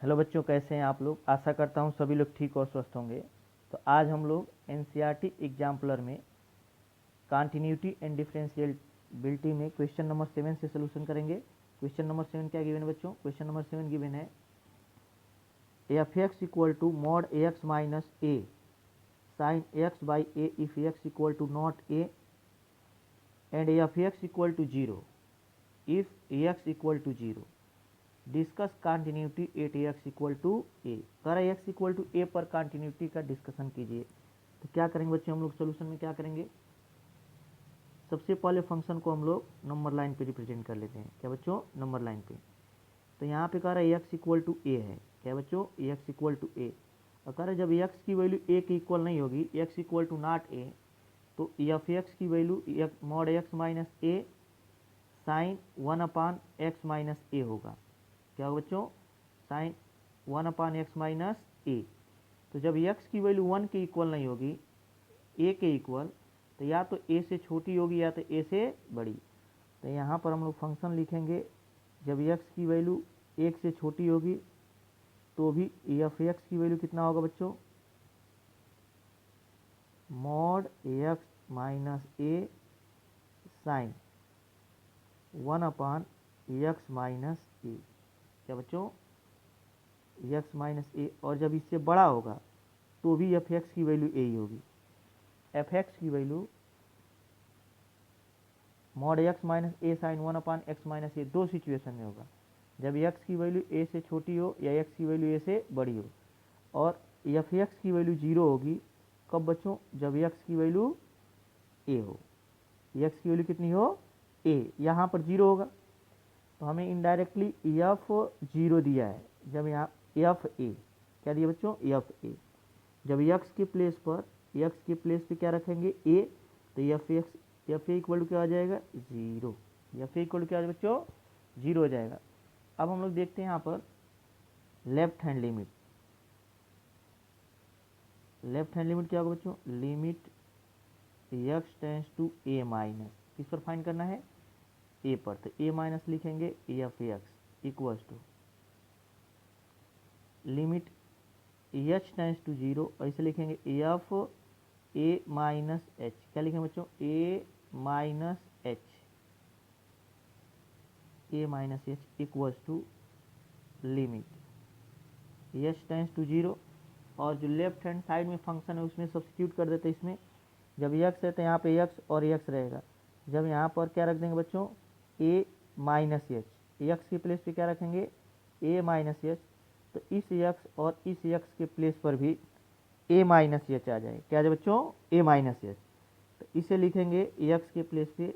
Hello बच्चों, कैसे हैं आप लोग। आशा करता हूं सभी लोग ठीक और स्वस्थ होंगे। तो आज हम लोग एनसीईआरटी एग्जाम्पलर में कॉन्टिन्यूटी एंड डिफरेंशिएबिलिटी में क्वेश्चन नंबर 7 से सोल्यूशन करेंगे। क्वेश्चन नंबर 7 क्या गिवन है बच्चों? क्वेश्चन नंबर 7 गिवन है F x equal to mod A X minus A sine X by A if X equal to not A and F x equal to zero if X equal to zero. Discuss continuity at x equal to A. कर X equal to a पर continuity का discussion कीजिए। तो क्या करेंगे बच्चे, हम लोग सोल्यूशन में क्या करेंगे? सबसे पहले फंक्शन को हम लोग नंबर लाइन पे रिप्रेजेंट कर लेते हैं। क्या बच्चों? नंबर लाइन पे। तो यहाँ पे कह रहा है एक्स इक्वल टू ए है। क्या बच्चों? एक्स इक्वल टू ए। और कह रहा है जब एक्स की वैल्यू ए के इक्वल नहीं होगी, x equal to not a, तो एफ एक्स की value mod x minus A sine 1/x minus a होगा। क्या होगा बच्चों? Sine 1/x minus a. तो जब x की वैल्यू 1 के इक्वल नहीं होगी, a के इक्वल, तो या तो a से छोटी होगी या तो a से बड़ी। तो यहाँ पर हम लोग फंक्शन लिखेंगे, जब x की वैल्यू 1 से छोटी होगी तो भी एफ एक्स की वैल्यू कितना होगा बच्चों? मॉड एक्स माइनस ए साइन 1/x माइनस ए। क्या बच्चों? एक्स माइनस ए। और जब इससे बड़ा होगा तो भी एफ एक्स की वैल्यू ए ही होगी। एफ एक्स की वैल्यू मॉड एक्स माइनस ए साइन 1/x माइनस ए दो सिचुएशन में होगा, जब एक्स की वैल्यू ए से छोटी हो या एक्स की वैल्यू ए से बड़ी हो। और एफ एक्स की वैल्यू जीरो होगी कब बच्चों? जब एक्स की वैल्यू ए हो। एक्स की वैल्यू कितनी हो? ए। यहाँ पर जीरो होगा तो हमें इनडायरेक्टली एफ जीरो दिया है। जब यहाँ एफ ए, क्या दिया बच्चों? F A. जब एक्स के प्लेस पे क्या रखेंगे? ए, तो एफ ए इक्वल टू क्या आ जाएगा? Zero. F a equal to क्या आ जाएगा बच्चों? जीरो हो जाएगा। अब हम लोग देखते हैं यहाँ पर left hand limit. Left hand limit क्या होगा बच्चों? Limit x tends to A minus, किस पर फाइंड करना है? ए पर। तो ए माइनस लिखेंगे F x equals to limit H tends to zero, ऐसे लिखेंगे एफ ए माइनस एच। क्या लिखेंगे बच्चों? A minus H, A minus H equals to limit H tends to zero. और जो लेफ्ट हैंड साइड में function है उसमें सब्स्टिट्यूट कर देते हैं। इसमें जब एक्स है तो यहाँ पे एक्स और एक्स रहेगा। जब यहाँ पर क्या रख देंगे बच्चों? A minus H. एक्स के प्लेस पे क्या रखेंगे? ए माइनस एच। तो इस एक्स और इस एक्स के प्लेस पर भी ए माइनस एच आ जाए। क्या आ जाए बच्चों? A minus H. तो इसे लिखेंगे एक्स के प्लेस पे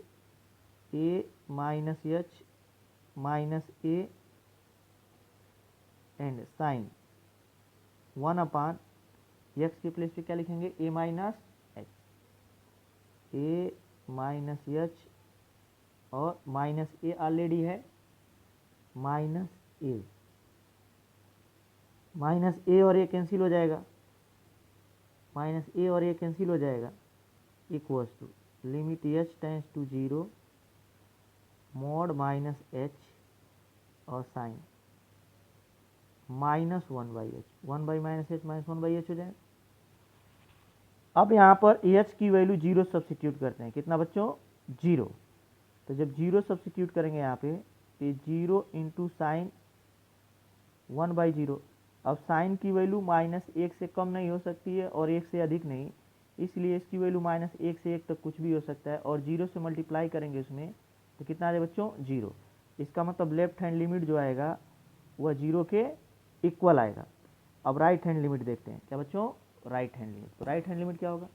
A minus H minus A and sine 1/एक्स के प्लेस पे क्या लिखेंगे? A minus H, A minus H और माइनस ए ऑलरेडी है, माइनस ए। माइनस ए और ए कैंसिल हो जाएगा, माइनस ए और ए कैंसिल हो जाएगा, equals to limit H tends to zero mod minus H और sine minus 1/h। 1 minus H minus 1/h हो जाए। अब यहाँ पर एच की वैल्यू जीरो सब्सिट्यूट करते हैं। कितना बच्चों? जीरो। तो जब जीरो सब्सिट्यूट करेंगे यहाँ पे तो जीरो इंटू साइन 1/0। अब साइन की वैल्यू माइनस एक से कम नहीं हो सकती है और एक से अधिक नहीं, इसलिए इसकी वैल्यू माइनस एक से एक तक कुछ भी हो सकता है। और जीरो से मल्टीप्लाई करेंगे उसमें तो कितना आ जाए बच्चों? जीरो। इसका मतलब लेफ्ट हैंड लिमिट जो आएगा वह जीरो के इक्वल आएगा। अब राइट हैंड लिमिट देखते हैं। क्या बच्चों? Right hand limit. तो राइट हैंड लिमिट क्या होगा?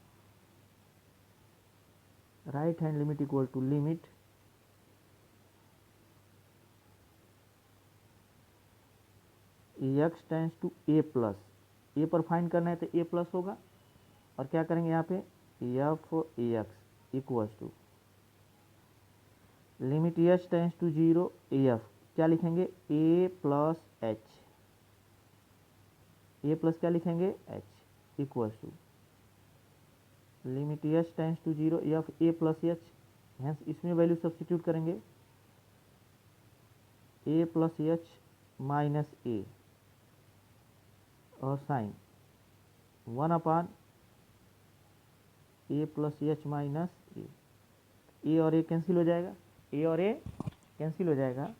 Right hand limit equal to limit x tends to A plus, A पर फाइंड करना है तो ए प्लस होगा। और क्या करेंगे यहाँ पे? F x equals to limit H tends to zero f, क्या लिखेंगे? A plus h, a plus क्या लिखेंगे? H equals to limit H tends to zero f a plus h. Hence इसमें वैल्यू सब्स्टिट्यूट करेंगे ए प्लस एच माइनस ए और sine 1 a plus h minus ए और ए cancel हो जाएगा, ए और ए कैंसिल हो जाएगा,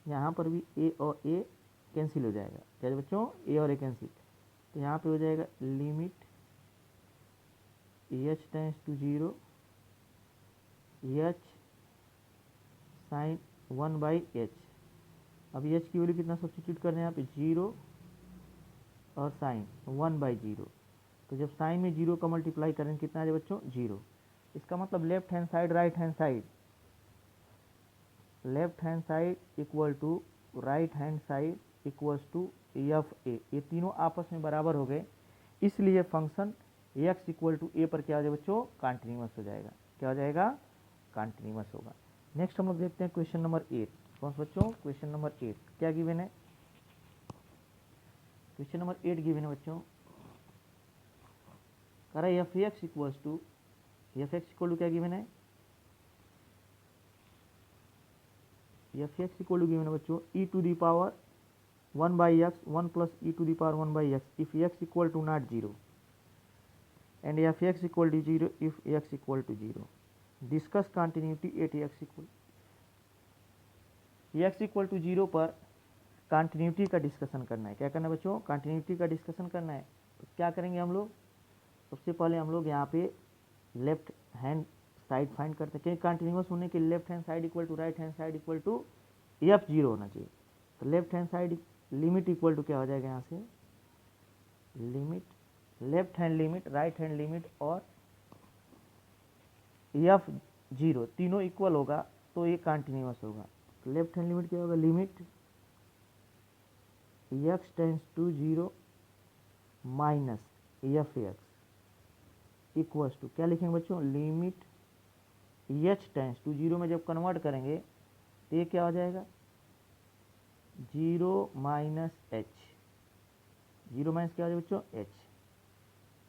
यहाँ पर भी ए और ए कैंसिल हो जाएगा। क्या है बच्चों, ए और ए कैंसिल, तो यहाँ पे हो जाएगा limit H tends to 0 h sine 1/h। अब एच की वैल्यू कितना सब्स्टिट्यूट करना है यहाँ पे 0 और साइन 1/0, तो जब साइन में 0 का मल्टीप्लाई करेंगे कितना आ जाए बच्चों 0। इसका मतलब left hand side right hand side, left hand side equal to right hand side equals to f a, ये तीनों आपस में बराबर हो गए, इसलिए function x equal to a पर क्या हो जाएगा बच्चों, कॉन्टिन्यूअस हो जाएगा। क्या हो जाएगा, कॉन्टिन्यूअस होगा। नेक्स्ट हम लोग देखते हैं क्वेश्चन नंबर 8। कौन सा बच्चों, क्वेश्चन नंबर 8 क्या गिवन है, क्वेश्चन नंबर 8 गिवन है बच्चों, कह रहा है एफ एक्स इक्वल टू क्या गिवन है, F x equal to given है बच्चों e to the power 1/x 1 plus e to the power 1/x if X equal to not 0 and f(x) equal to 0 if x equal to 0. Discuss continuity at x equal x equal to 0 पर continuity का discussion करना है। क्या करना है बच्चों, continuity का discussion करना है। तो क्या करेंगे हम लोग, सबसे पहले हम लोग यहाँ पे लेफ्ट हैंड साइड फाइंड करते हैं, क्योंकि कंटिन्यूअस होने के left hand side equal to right hand side equal to f 0 होना चाहिए। तो left hand side limit equal to क्या हो जाएगा यहाँ से, limit left hand limit right hand limit और एफ 0 तीनों इक्वल होगा तो ये कंटिन्यूअस होगा। तो लेफ्ट हैंड लिमिट क्या होगा, limit x tends to 0 minus f x equals to क्या लिखेंगे बच्चों, लिमिट एच टेंस टू 0 में जब कन्वर्ट करेंगे तो ये क्या हो जाएगा 0 माइनस एच, 0 माइनस क्या हो जाएगा बच्चों h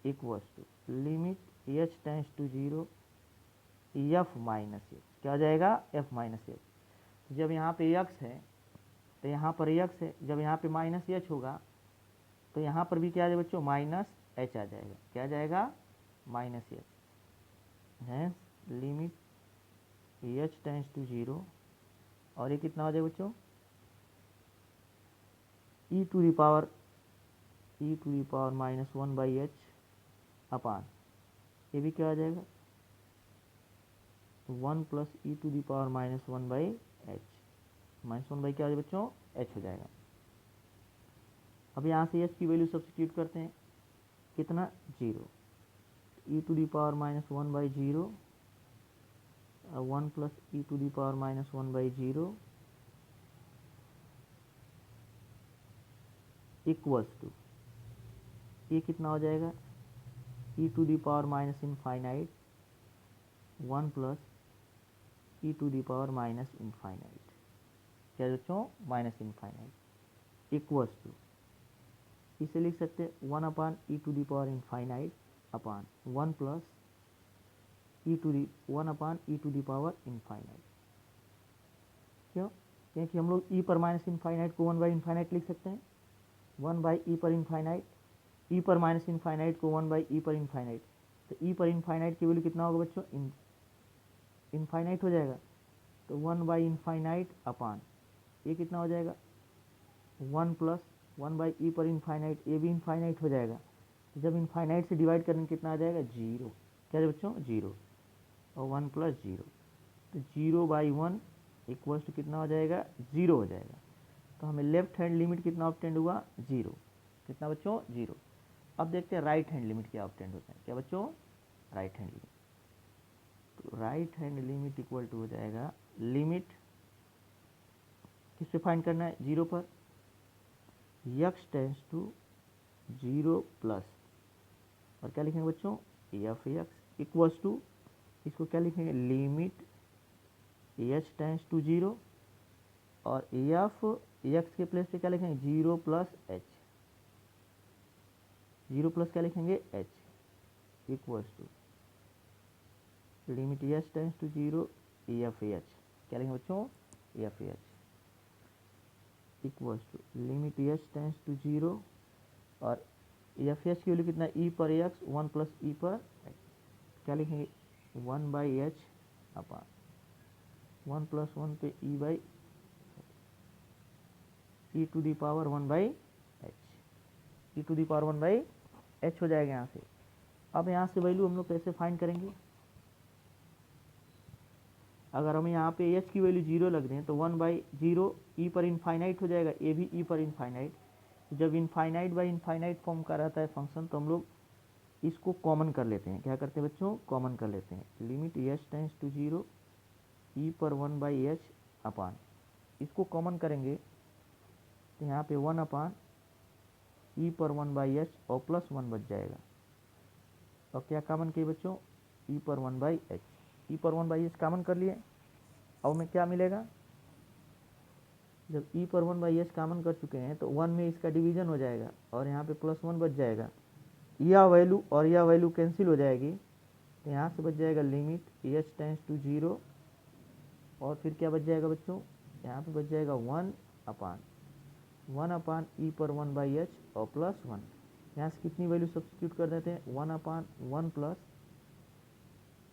equals to limit H tends to 0 f minus H, क्या हो जाएगा एफ माइनस एच। जब यहाँ पे एक्स है तो यहाँ पर एक्स है, जब यहाँ पे माइनस एच होगा तो यहाँ पर भी क्या आ जाएगा बच्चों माइनस एच आ जाएगा। क्या आ जाएगा माइनस एच, है लिमिट एच टेंस टू 0 और ये कितना हो जाएगा बच्चों e to the power -1/h अपान ये भी क्या आ जाएगा 1 plus e to the power -1/h, -1 क्या हो जाएगा बच्चों h हो जाएगा। अब यहाँ से h की वैल्यू सब्स्टिट्यूट करते हैं, कितना 0, e to the power -1/0 1 plus e to the power -1/0 equals to ये कितना हो जाएगा e to the power minus infinite 1 plus e to the power minus infinite, क्या बच्चों माइनस इनफाइनाइट इक्वल्स टू इसे लिख सकते हैं 1 upon e to the power infinite upon 1 plus e to the 1 upon e to the power infinite. क्यों, क्योंकि हम लोग ई पर माइनस इनफाइनाइट को 1/इनफाइनाइट लिख सकते हैं, 1/ई पर इनफाइनाइट, ई पर माइनस इनफाइनाइट को 1/ई पर इनफाइनाइट, तो ई पर इनफाइनाइट की वैल्यू कितना होगा बच्चों इनफाइनाइट हो जाएगा, तो 1/इनफाइनाइट अपान ये कितना हो जाएगा 1 प्लस 1/ई पर इनफाइनाइट, ये भी इनफाइनाइट हो जाएगा। तो जब इनफाइनाइट से डिवाइड करेंगे कितना आ जाएगा 0, क्या है बच्चों 0 और 1 प्लस 0, तो 0/1 इक्वल्स टू कितना हो जाएगा 0 हो जाएगा। तो हमें लेफ्ट हैंड लिमिट कितना ऑब्टेंड हुआ 0, कितना बच्चों 0। अब देखते हैं राइट हैंड लिमिट क्या ऑब्टेंड होता है, क्या बच्चों राइट हैंड लिमिट, तो right hand limit equal to हो जाएगा लिमिट किस पे फाइंड करना है 0 पर, एक्स टेंस टू 0 प्लस और क्या लिखेंगे बच्चों एफ एक्स इक्वल्स टू इसको क्या लिखेंगे लिमिट एच टेंस टू 0 और एफ एक्स के प्लेस पे क्या लिखेंगे 0 प्लस एच, 0 प्लस क्या लिखेंगे h equals to limit H tends to 0 f h, क्या लिखेंगे बच्चों f h equals to limit H tends to 0 और एफ एच की वैल्यू कितना, ई पर एक्स 1 प्लस ई पर एच, क्या लिखेंगे 1 बाई एच अपान 1 प्लस 1 पे e by e to the power 1 by H, e to the power 1 by H हो जाएगा यहाँ से। अब यहाँ से वैल्यू हम लोग कैसे फाइंड करेंगे, अगर हम यहाँ पे एच की वैल्यू 0 लग रहे हैं तो 1 बाई 0 ई पर इनफाइनाइट हो जाएगा, ए भी ई पर इनफाइनाइट। जब इनफाइनाइट बाई इनफाइनाइट फॉर्म का रहता है फंक्शन तो हम लोग इसको कॉमन कर लेते हैं। क्या करते हैं बच्चों, कॉमन कर लेते हैं। लिमिट एच टेंस टू 0 ई पर 1 बाई एच अपान, इसको कॉमन करेंगे तो यहाँ पे 1 अपान ई पर 1 बाई एच और प्लस 1 बच जाएगा। और क्या कॉमन किए बच्चों, ई पर 1 बाई एच, ई पर 1 बाई एच कॉमन कर लिए। और में क्या मिलेगा, जब ई पर 1 बाई एच कॉमन कर चुके हैं तो 1 में इसका डिवीजन हो जाएगा और यहाँ पे प्लस 1 बच जाएगा। यह वैल्यू और यह वैल्यू कैंसिल हो जाएगी तो यहाँ से बच जाएगा लिमिट एच टेंस टू 0 और फिर क्या बच जाएगा बच्चों, यहाँ पे बच जाएगा 1 अपान ई पर 1 बाई एच और प्लस 1। यहाँ से कितनी वैल्यू सब्स्टिट्यूट कर देते हैं, 1 अपान 1 प्लस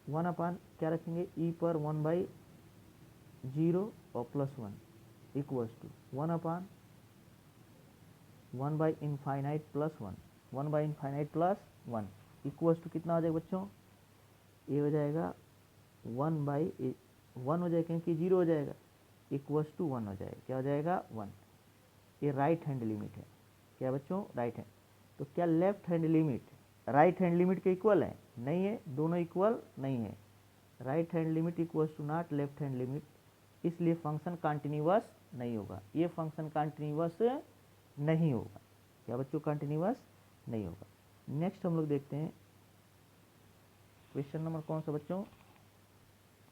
1 अपान क्या रखेंगे, ई पर 1 बाई 0 और plus 1 equals to 1 upon 1 by infinite plus 1 by infinite plus 1 equals to कितना हो जाएगा बच्चों, ये हो जाएगा 1 बाई 1 हो जाएगा क्योंकि 0 हो जाएगा, इक्वल्स टू 1 हो जाएगा। क्या हो जाएगा 1। ये राइट हैंड लिमिट है। क्या बच्चों, राइट हैंड। तो क्या left hand limit right hand limit के इक्वल है, नहीं है, दोनों इक्वल नहीं है। Right hand limit equals to not left hand limit, इसलिए फंक्शन कंटिन्यूअस नहीं होगा। ये फंक्शन कंटिन्यूअस नहीं होगा। क्या बच्चों, कंटिन्यूअस नहीं होगा। नेक्स्ट हम लोग देखते हैं क्वेश्चन नंबर कौन सा बच्चों,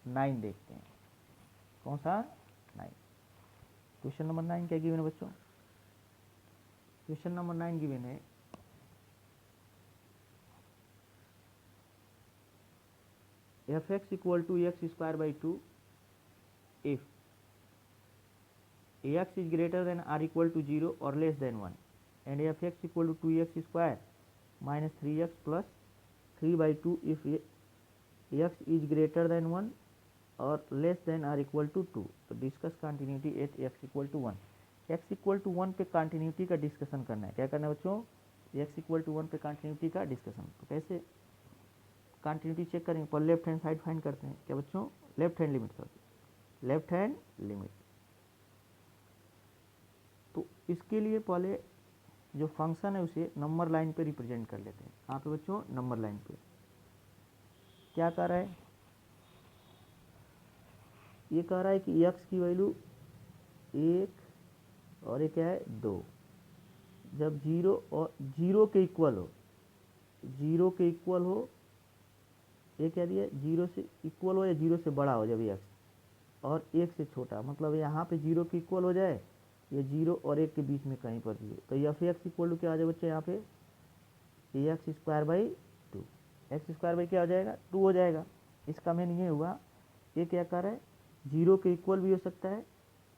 9 देखते हैं। कौन सा, 9। क्वेश्चन नंबर 9 क्या गिवन है बच्चों, क्वेश्चन नंबर 9 गिवन है F x equal to x square by 2 if x is greater than or equal to 0 or less than 1 and fx equal to 2x square minus 3x plus 3 by 2 if x is greater than 1 or less than or equal to 2। तो discuss continuity at x equal to 1। x equal to 1 पे continuity का discussion करना है। क्या करना है बच्चों, x equal to 1 पे कंटिन्यूटी का डिस्कशन। तो कैसे कंटिन्यूटी चेक करेंगे, पर लेफ्ट हैंड साइड फाइंड करते हैं। क्या बच्चों, left hand limit, sorry left hand limit. तो इसके लिए पहले जो फंक्शन है उसे नंबर लाइन पे रिप्रेजेंट कर लेते हैं। कहाँ पे बच्चों, नंबर लाइन पे। क्या कह रहा है, ये कह रहा है कि x की वैल्यू 1 और ये क्या है 2। जब 0 और 0 के इक्वल हो, 0 के इक्वल हो, ये क्या दिया, 0 से इक्वल हो या 0 से बड़ा हो जब x, और 1 से छोटा, मतलब यहाँ पे 0 के इक्वल हो जाए, ये 0 और 1 के बीच में कहीं पर भी हो, तो एफ एक्स इक्वल टू क्या आ जाए बच्चे, यहाँ पे x square by 2। X square by क्या हो जाएगा, 2 हो जाएगा। इसका मीन ये हुआ, ये क्या कर रहा है, 0 के इक्वल भी हो सकता है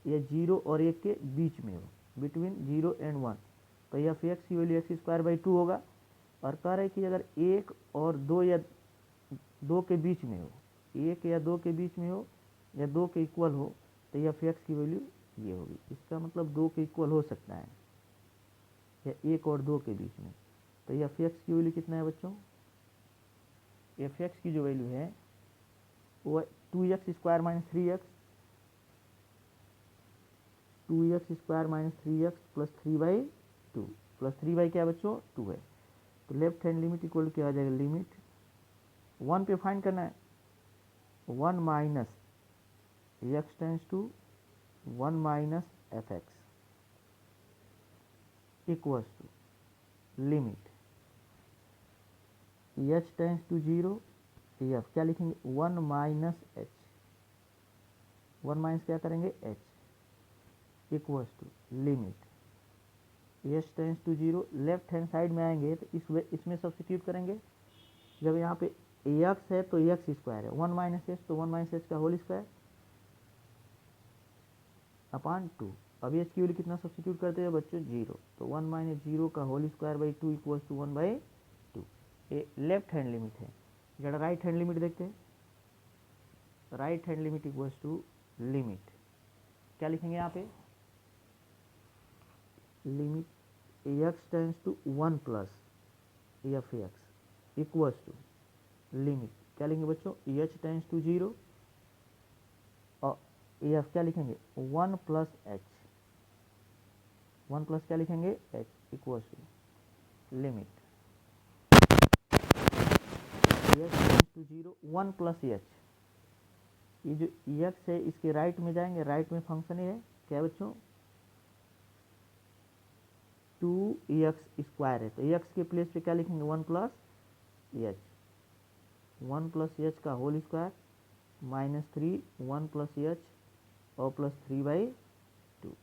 या 0 और 1 के बीच में हो, बिटवीन 0 एंड 1। तो एफ एक्स की वैल्यू एक्स स्क्वायर बाई 2 होगा। और कह रहा है कि अगर 1 और 2 या 2 के बीच में हो, 1 या 2 के बीच में हो या 2 के इक्वल हो, तो एफ एक्स की वैल्यू ये होगी। इसका मतलब 2 के इक्वल हो सकता है या 1 और 2 के बीच में। तो एफ एक्स की वैल्यू कितना है बच्चों, एफ एक्स की जो वैल्यू है वो 2x square minus 3x, 2x square minus 3x plus 3/2, plus 3 by क्या बच्चों 2 है। तो लेफ्ट हैंड लिमिट इक्वल क्या आ जाएगा, लिमिट 1 पे फाइंड करना है, 1 minus x tends to 1 minus f x equals to limit H tends to 0 f, क्या लिखेंगे 1 माइनस एच, 1 माइनस क्या करेंगे h equals to limit H tends to 0। Left hand side में आएंगे तो इसमें सब्स्टिट्यूट करेंगे। जब यहाँ पे एक्स है तो एक्स स्क्वायर है, 1 माइनस एच तो 1 माइनस एच का होल स्क्वायर अपान 2। अभी एच की वैल्यू कितना सब्स्टिट्यूट करते हैं बच्चों, 0, तो 1 माइनस 0 का whole square by 2 equals to 1/2। ये लेफ्ट हैंड लिमिट है। जरा राइट हैंड लिमिट देखते हैं। Right hand limit equals to limit क्या लिखेंगे यहाँ पे, limit x tends to 1 plus f x equals to limit क्या लिखेंगे बच्चों, एच टेंस टू 0 और एफ क्या लिखेंगे 1 प्लस एच, 1 प्लस क्या लिखेंगे h equals to limit H tends to 0 1 plus h. ये जो एक्स है इसके राइट में जाएंगे, राइट में फंक्शन है क्या बच्चों 2x स्क्वायर है, तो एक्स के प्लेस पे क्या लिखेंगे 1 प्लस एच, 1 प्लस एच का whole square minus 3 1 plus h और प्लस 3/2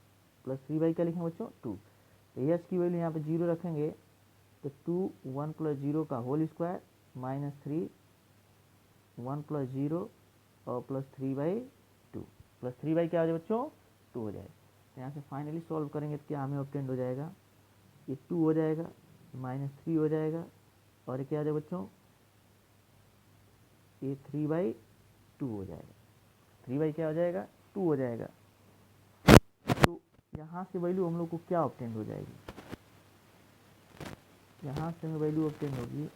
प्लस 3 क्या लिखेंगे बच्चों 2। तो एच की वैल्यू यहाँ पे 0 रखेंगे तो 2 1 प्लस 0 का होल स्क्वायर माइनस 3 1 प्लस 0 और प्लस 3/2 प्लस 3 क्या हो जाए बच्चों 2 हो जाएगा। तो यहाँ से फाइनली सॉल्व करेंगे तो क्या हमें ऑब्टेंड हो जाएगा, ये 2 हो जाएगा माइनस 3 हो जाएगा और ये क्या आ जाएगा बच्चों, ये 3/2 हो जाएगा, 3 क्या हो जाएगा 2 हो जाएगा। तो यहाँ से वैल्यू हम लोग को क्या ऑब्टेंड हो जाएगी, यहाँ से हमें वैल्यू ऑब्टेंड होगी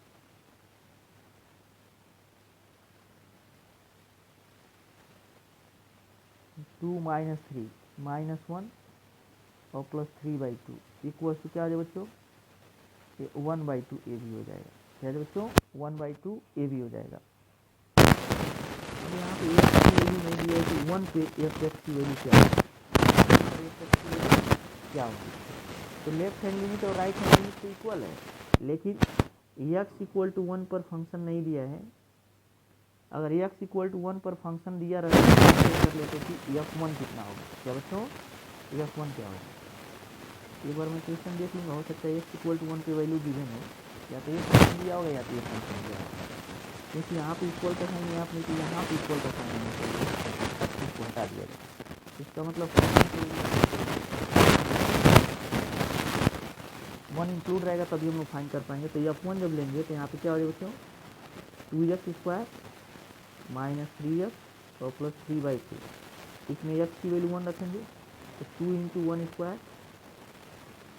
2 माइनस 3 माइनस 1 और प्लस 3/2 इक्वल्स टू क्या हो जाएगा बच्चों, ये 1/2 ए भी हो जाएगा, क्या है बच्चों 1/2 ए भी हो जाएगा। अब यहाँ पे एक्स की वैल्यू नहीं दिया है कि 1 पे एफ एक्स की वैल्यू क्या होगी, क्या होगी। तो लेफ्ट हैंड लिमिट और राइट हैंड लिमिट तो इक्वल है, लेकिन एक्स इक्वल टू 1 पर फंक्शन नहीं दिया है। अगर एक्स इक्वल टू 1 पर फंक्शन दिया रहता है तो कर लेते कि f1 कितना होगा, क्या बच्चों f1 क्या होगा। एक बार मैं क्वेश्चन देख लूँगा, हो सकता है एक्स इक्वल टू 1 की वैल्यू गिवन है, या तो ये फंक्शन दिया होगा या तो ये फंक्शन दिया होगा, क्योंकि यहाँ पे इक्वल का साइन यहाँ पे तो यहाँ पे इक्वल का साइन नहीं चाहिए, इसको हटा दिया जाए। इसका मतलब 1 इंक्लूड रहेगा तभी हम लोग फाइंड कर पाएंगे। तो f1 जब लेंगे तो यहाँ पे क्या हो जाएगा बच्चों 2x स्क्वायर माइनस 3x और प्लस 3/2, इसमें x की वैल्यू 1 रखेंगे तो 2 इंटू 1 स्क्वायर,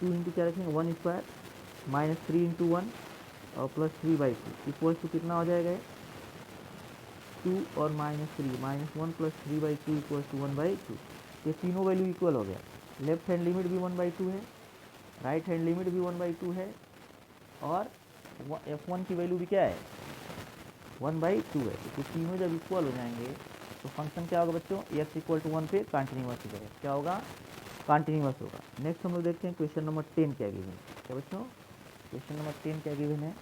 2 इंटू क्या रखेंगे 1 स्क्वायर माइनस 3 इंटू 1 और प्लस 3/2 इक्वल्स टू कितना हो जाएगा 2 और minus 3 minus 1 plus 3/2 equals to 1/2। ये तीनों वैल्यू इक्वल हो गया, लेफ्ट हैंड लिमिट भी 1/2 है, राइट हैंड लिमिट भी 1/2 है और f1 की वैल्यू भी क्या है 1/2 है। तो तीनों जब इक्वल हो जाएंगे तो फंक्शन क्या होगा बच्चों x इक्वल टू 1 पे कॉन्टिन्यूअस हो जाएगा, क्या होगा कॉन्टिन्यूअस होगा। नेक्स्ट हम लोग देखते हैं क्वेश्चन नंबर 10 क्या गिवन है, क्या बच्चों क्वेश्चन नंबर 10 क्या गिवन है।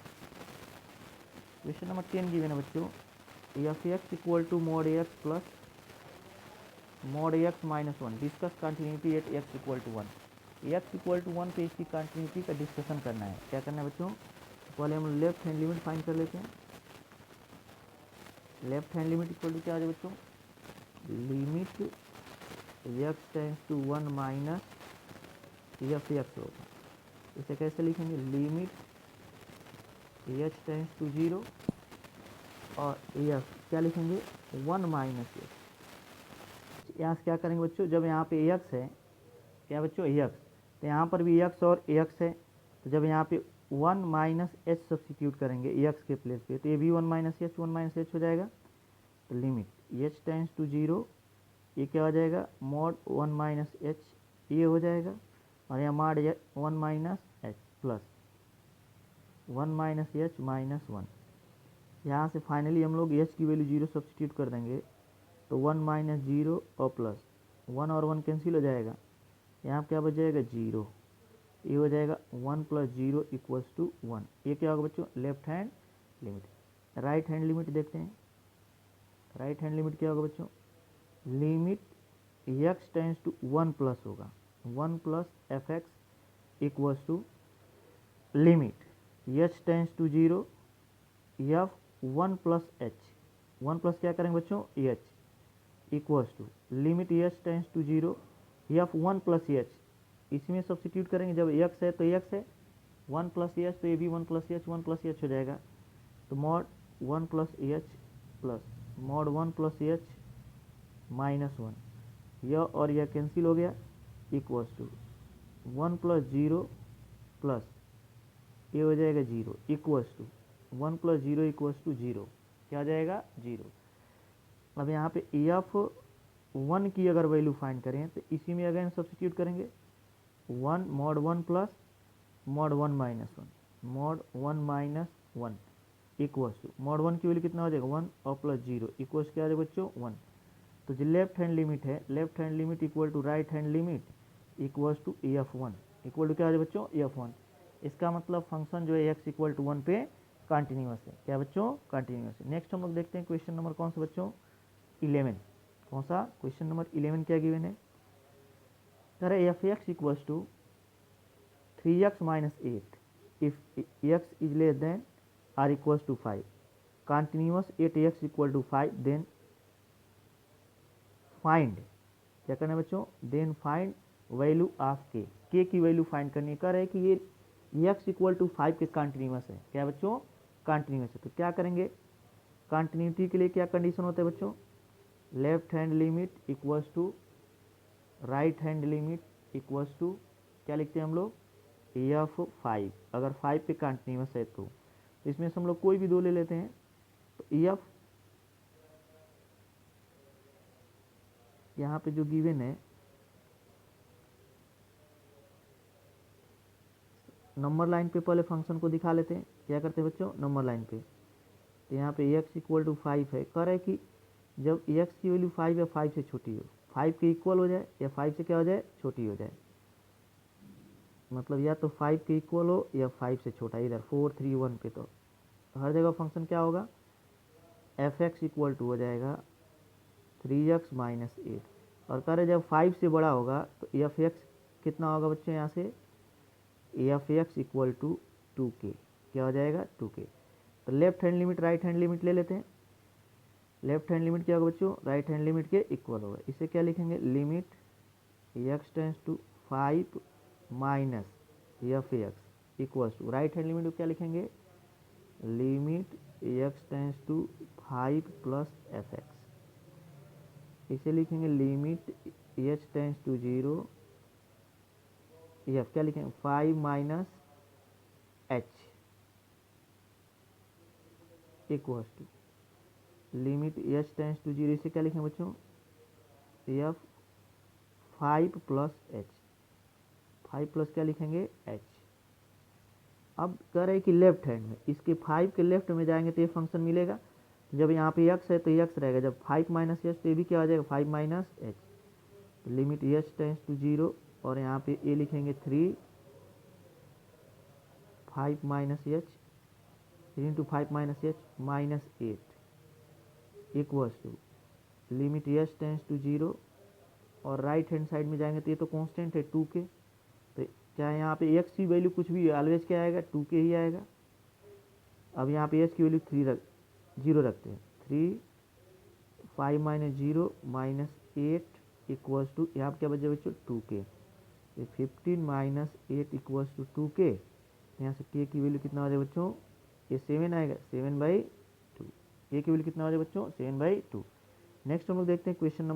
क्वेश्चन नंबर 10 गिवन है बच्चों f x equal to mod x plus mod x minus 1 discuss continuity at x equal to 1। X equal to 1 पे इसकी कॉन्टिन्यूटी का डिस्कशन करना है। क्या करना है बच्चों, पहले हम लेफ्ट हैंड लिमिट फाइंड कर लेते हैं। Left hand limit equal to क्या हो जाए बच्चों, limit x tends to 1 minus f x होगा। इसे कैसे लिखेंगे, लिमिट एच टेंस टू 0 और एफ क्या लिखेंगे 1 माइनस एक्स। यहाँ से क्या करेंगे बच्चों, जब यहाँ पे एक्स है क्या बच्चों एक्स, तो यहाँ पर भी एक्स और एक्स है, तो जब यहाँ पे 1 माइनस एच सब्सटीट्यूट करेंगे एक्स के प्लेस पे तो ये भी 1 माइनस एच हो जाएगा। तो लिमिट एच टेंस टू 0 ये क्या हो जाएगा मॉड 1 माइनस एच ये हो जाएगा, और यहाँ mod 1 minus H plus 1 minus H minus 1। यहाँ से फाइनली हम लोग एच की वैल्यू 0 सब्सटीट्यूट कर देंगे तो 1 माइनस 0 और प्लस 1 और 1 कैंसिल हो जाएगा, यहाँ क्या बच जाएगा 0, ये हो जाएगा 1 प्लस 0 इक्वल्स टू 1। ये क्या होगा बच्चों left hand limit. Right hand limit देखते हैं, राइट हैंड लिमिट क्या होगा बच्चों, limit x tends to 1 plus होगा 1 plus f x equals to limit H tends to 0 f 1 plus h, 1 plus क्या करेंगे बच्चों h equals to limit H tends to 0 f one plus h, इसमें substitute करेंगे, जब एक्स है तो x है, वन प्लस एच तो ये भी वन प्लस एच हो जाएगा। तो mod one plus h plus mod one plus h minus one, यह और यह कैंसिल हो गया, equals to one plus zero plus ये हो जाएगा zero, equals to one plus zero equals to zero, क्या हो जाएगा जीरो। अब यहाँ पे एफ वन की अगर वैल्यू फाइंड करें तो इसी में अगेन सब्सिट्यूट करेंगे, one mod one plus mod one minus one, mod one minus one equals to mod one की वैल्यू कितना हो जाएगा वन और प्लस जीरो इक्वल्स क्या हो जाएगा बच्चों वन। तो जो लेफ्ट हैंड लिमिट है, left hand limit equal to right hand limit equals to f one, equal to क्या हो जाएगा बच्चों एफ वन। इसका मतलब फंक्शन जो है एक्स इक्वल टू वन पे कंटिन्यूअस है, क्या बच्चों कंटिन्यूअस है। नेक्स्ट हम लोग देखते हैं क्वेश्चन नंबर कौन सा बच्चों 11, कौन सा क्वेश्चन नंबर 11 क्या गिवन है, कह रहे f x equals to 3x minus 8 if x is less than or equals to 5, continuous 8x equal to 5, then find, क्या करना है बच्चों, देन फाइंड वैल्यू ऑफ के की वैल्यू फाइंड करनी है। कह रहे हैं कि ये x इक्वल टू 5 के कंटिन्यूअस है, क्या बच्चों कंटिन्यूअस है। तो क्या करेंगे, कंटिन्यूटी के लिए क्या कंडीशन होता है बच्चों, left hand limit equals to right hand limit equals to क्या लिखते हैं हम लोग एफ 5, अगर 5 पे कंटिन्यूअस है तो इसमें से हम लोग कोई भी दो ले लेते हैं। तो एफ यहाँ पे जो गिवन है नंबर लाइन पे पहले फंक्शन को दिखा लेते हैं, क्या करते हैं बच्चों नंबर लाइन पे। तो यहाँ पे x इक्वल टू 5 है, कह रहा है कि जब x की वैल्यू 5 या 5 से छोटी हो, 5 के इक्वल हो जाए या 5 से क्या हो जाए छोटी हो जाए, मतलब या तो 5 के इक्वल हो या 5 से छोटा, इधर 4 3 1 पे, तो हर जगह फंक्शन क्या होगा एफ एक्स इक्वल टू हो जाएगा 3x माइनस 8, और कह रहे जब 5 से बड़ा होगा तो एफ एक्स कितना होगा बच्चों, यहाँ से F x equal to 2k, क्या हो जाएगा 2k। तो left hand limit right hand limit ले लेते हैं, लेफ्ट हैंड लिमिट क्या होगा बच्चों राइट हैंड लिमिट के इक्वल होगा, इसे क्या लिखेंगे limit x tends to 5 minus f x equals to right hand limit को क्या लिखेंगे limit x tends to 5 plus f x, इसे लिखेंगे limit h tends to 0 f क्या लिखेंगे 5 minus h equals to limit h tends to 0, इसे क्या लिखेंगे बच्चों एफ 5 प्लस h, 5 प्लस क्या लिखेंगे h। अब कह रहे हैं कि लेफ्ट हैंड में इसके 5 के लेफ्ट में जाएंगे तो ये फंक्शन मिलेगा, जब यहाँ पे x है तो x रहेगा, जब 5 माइनस एच तो ये भी क्या हो जाएगा 5 माइनस एच, तो लिमिट h टेंस टू 0 और यहाँ पे a लिखेंगे 3 5 minus h into 5 minus H minus 8 equals to limit h tends to 0, और राइट हैंड साइड में जाएंगे तो ये तो कांस्टेंट है 2k, तो क्या यहाँ पे x की वैल्यू कुछ भी ऑलवेज क्या आएगा 2k ही आएगा। अब यहाँ पे h की वैल्यू 0 रखते हैं, 3 5 माइनस 0 माइनस 8 इक्वल्स टू यहाँ पर क्या बचे बच्चों 2k, 15 minus 8 equals to 2k, यहाँ से k की वैल्यू कितना हो जाए बच्चों ये 7 आएगा 7/2, k की वैल्यू कितना हो जाए बच्चों 7/2। नेक्स्ट हम लोग देखते हैं क्वेश्चन नंबर